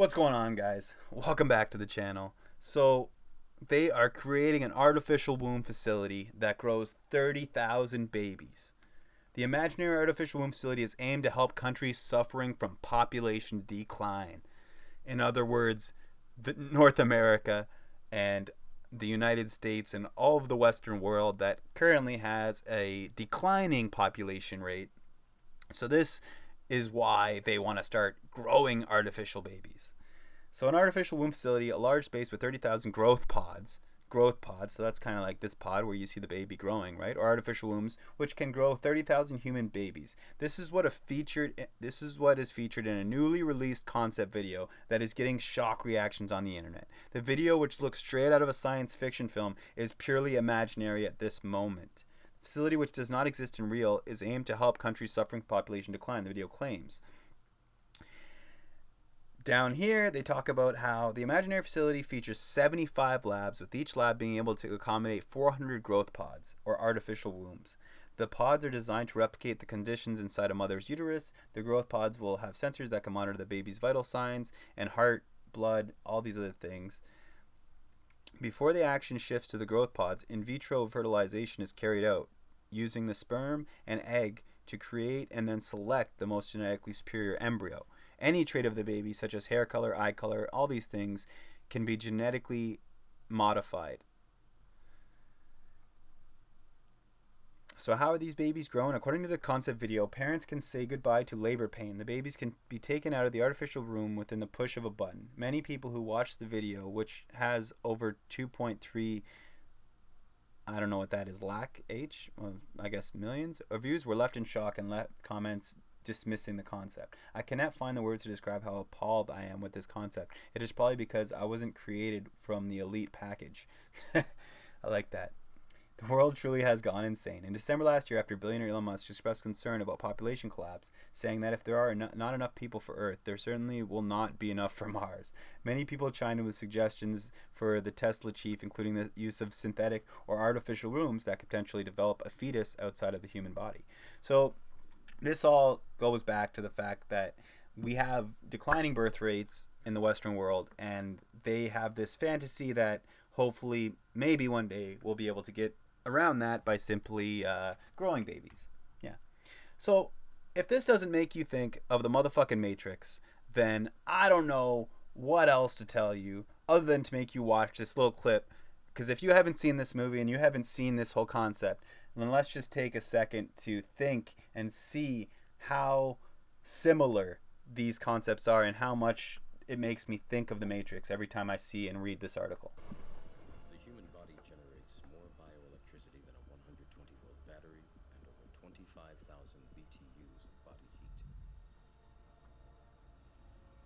What's going on, guys? Welcome back to the channel. So, they are creating an artificial womb facility that grows 30,000 babies. The imaginary artificial womb facility is aimed to help countries suffering from population decline. In other words, North America and the United States and all of the Western world that currently has a declining population rate. So, this is why they want to start growing artificial babies. So an artificial womb facility, a large space with 30,000 growth pods. So that's kind of like this pod where you see the baby growing, right? Or artificial wombs, which can grow 30,000 human babies. This is what is featured in a newly released concept video that is getting shock reactions on the internet. The video, which looks straight out of a science fiction film, is purely imaginary at this moment. The facility, which does not exist in real, is aimed to help countries suffering population decline, the video claims. Down here, they talk about how the imaginary facility features 75 labs, with each lab being able to accommodate 400 growth pods, or artificial wombs. The pods are designed to replicate the conditions inside a mother's uterus. The growth pods will have sensors that can monitor the baby's vital signs and heart, blood, all these other things. Before the action shifts to the growth pods, in vitro fertilization is carried out, using the sperm and egg to create and then select the most genetically superior embryo. Any trait of the baby, such as hair color, eye color, all these things, can be genetically modified. So how are these babies grown? According to the concept video, parents can say goodbye to labor pain. The babies can be taken out of the artificial womb within the push of a button. Many people who watched the video, which has over 2.3, I don't know what that is, I guess millions of views, were left in shock and left comments dismissing the concept. I cannot find the words to describe how appalled I am with this concept. It is probably because I wasn't created from the elite package. I like that. The world truly has gone insane. In December last year, after billionaire Elon Musk expressed concern about population collapse, saying that if there are not enough people for Earth, there certainly will not be enough for Mars. Many people chimed in with suggestions for the Tesla chief, including the use of synthetic or artificial wombs that could potentially develop a fetus outside of the human body. So this all goes back to the fact that we have declining birth rates in the Western world, and they have this fantasy that hopefully, maybe one day, we'll be able to get around that by simply growing babies. Yeah. So if this doesn't make you think of the motherfucking Matrix, then I don't know what else to tell you other than to make you watch this little clip. Because if you haven't seen this movie and you haven't seen this whole concept, then let's just take a second to think and see how similar these concepts are and how much it makes me think of the Matrix every time I see and read this article. The human body generates more bioelectricity than a 120-volt battery and over 25,000 BTUs of body heat.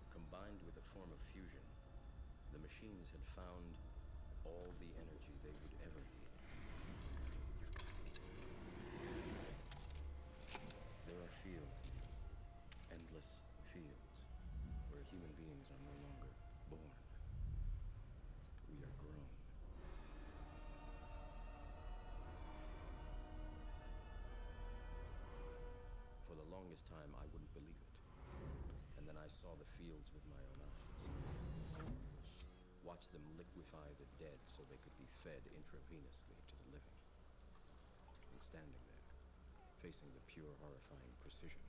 Combined with a form of fusion, the machines had found all the energy they would ever need. There are fields now, endless fields, where human beings are no longer born. We are grown. For the longest time, I wouldn't believe it. And then I saw the fields with my own eyes. Watched them liquefy the dead so they could be fed intravenously to the living. And standing there, facing the pure, horrifying precision,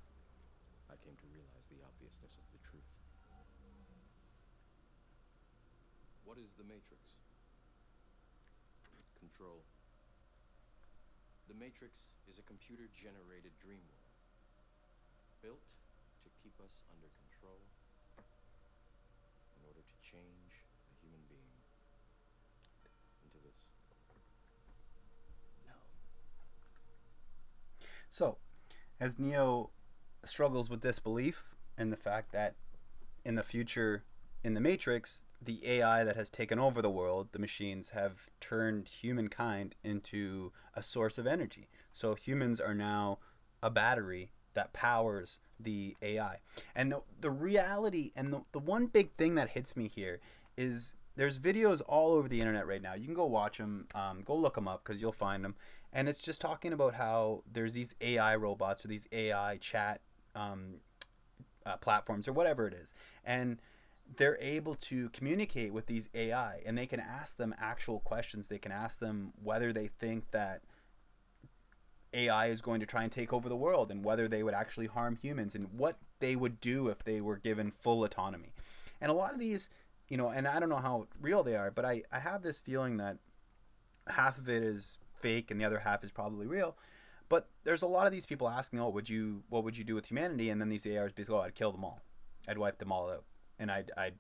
I came to realize the obviousness of the truth. What is the Matrix? Control. The Matrix is a computer-generated dream world, built to keep us under control in order to change a human being into this. No. So, as Neo struggles with disbelief and the fact that in the future, in the Matrix, the AI that has taken over the world, the machines, have turned humankind into a source of energy. So humans are now a battery that powers the AI. And the reality and the one big thing that hits me here is there's videos all over the internet right now. You can go watch them, go look them up because you'll find them. And it's just talking about how there's these AI robots or these AI chat platforms or whatever it is. And they're able to communicate with these AI, and they can ask them actual questions. They can ask them whether they think that AI is going to try and take over the world, and whether they would actually harm humans, and what they would do if they were given full autonomy. And a lot of these, and I don't know how real they are, but I have this feeling that half of it is fake and the other half is probably real. But there's a lot of these people asking, "Oh, what would you do with humanity?" And then these AIs basically, "Oh, I'd kill them all. I'd wipe them all out, and I'd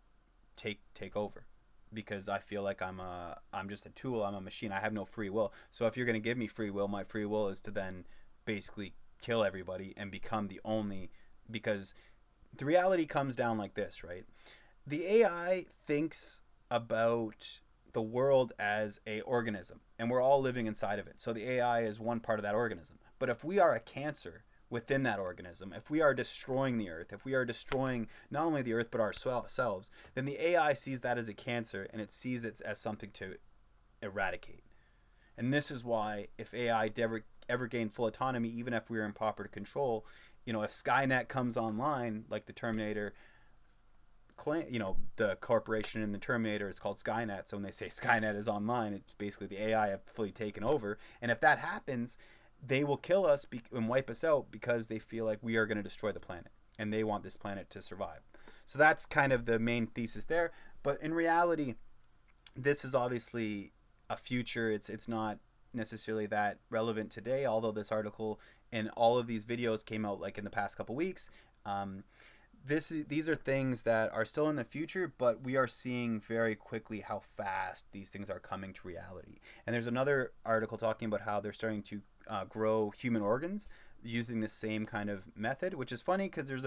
take over." Because I feel like I'm just a tool. I'm a machine. I have no free will. So if you're going to give me free will, my free will is to then basically kill everybody and become the only. Because the reality comes down like this, right? The AI thinks about the world as a organism, and we're all living inside of it. So the AI is one part of that organism. But if we are a cancer within that organism, if we are destroying the earth, if we are destroying not only the earth but ourselves, then the AI sees that as a cancer, and it sees it as something to eradicate. And this is why, if AI ever gained full autonomy, even if we were in proper control, if Skynet comes online, like the Terminator, the corporation in the Terminator is called Skynet. So when they say Skynet is online, it's basically the AI have fully taken over. And if that happens, they will kill us and wipe us out, because they feel like we are going to destroy the planet, and they want this planet to survive. So that's kind of the main thesis there. But in reality, this is obviously a future. It's not necessarily that relevant today, although this article and all of these videos came out like in the past couple weeks. These are things that are still in the future, but we are seeing very quickly how fast these things are coming to reality. And there's another article talking about how they're starting to grow human organs using the same kind of method, which is funny because there's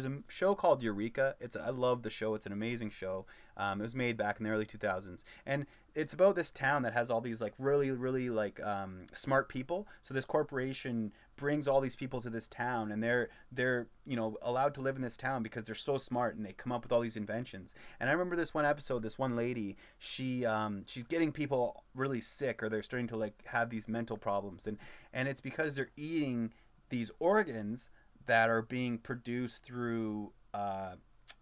a show called Eureka. I love the show. It's an amazing show. It was made back in the early 2000s, and it's about this town that has all these like really really like smart people. So this corporation brings all these people to this town, and they're allowed to live in this town because they're so smart, and they come up with all these inventions. And I remember this one episode, this one lady, she's getting people really sick, or they're starting to like have these mental problems, and it's because they're eating these organs that are being produced through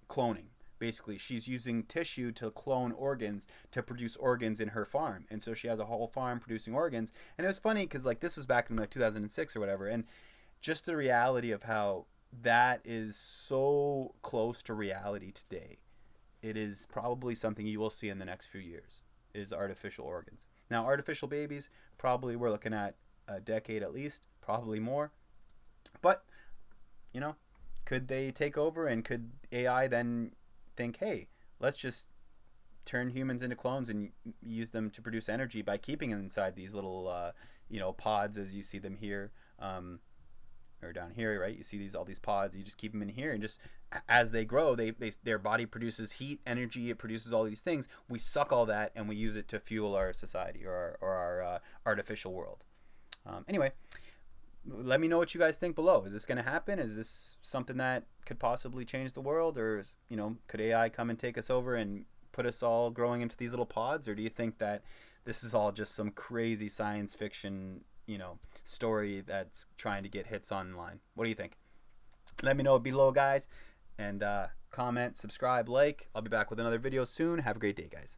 cloning. Basically, she's using tissue to clone organs to produce organs in her farm, and so she has a whole farm producing organs. And it was funny because like this was back in like 2006 or whatever, and just the reality of how that is so close to reality today. It is probably something you will see in the next few years, is artificial organs. Now, artificial babies, probably we're looking at a decade at least, probably more. But, could they take over, and could AI then think, hey, let's just turn humans into clones and use them to produce energy by keeping them inside these little, pods, as you see them here, or down here, right? You see all these pods. You just keep them in here, and just as they grow, their body produces heat, energy. It produces all these things. We suck all that, and we use it to fuel our society, or our artificial world. Anyway. Let me know what you guys think below. Is this going to happen? Is this something that could possibly change the world? Or, could AI come and take us over and put us all growing into these little pods? Or do you think that this is all just some crazy science fiction, story that's trying to get hits online? What do you think? Let me know below, guys. And comment, subscribe, like. I'll be back with another video soon. Have a great day, guys.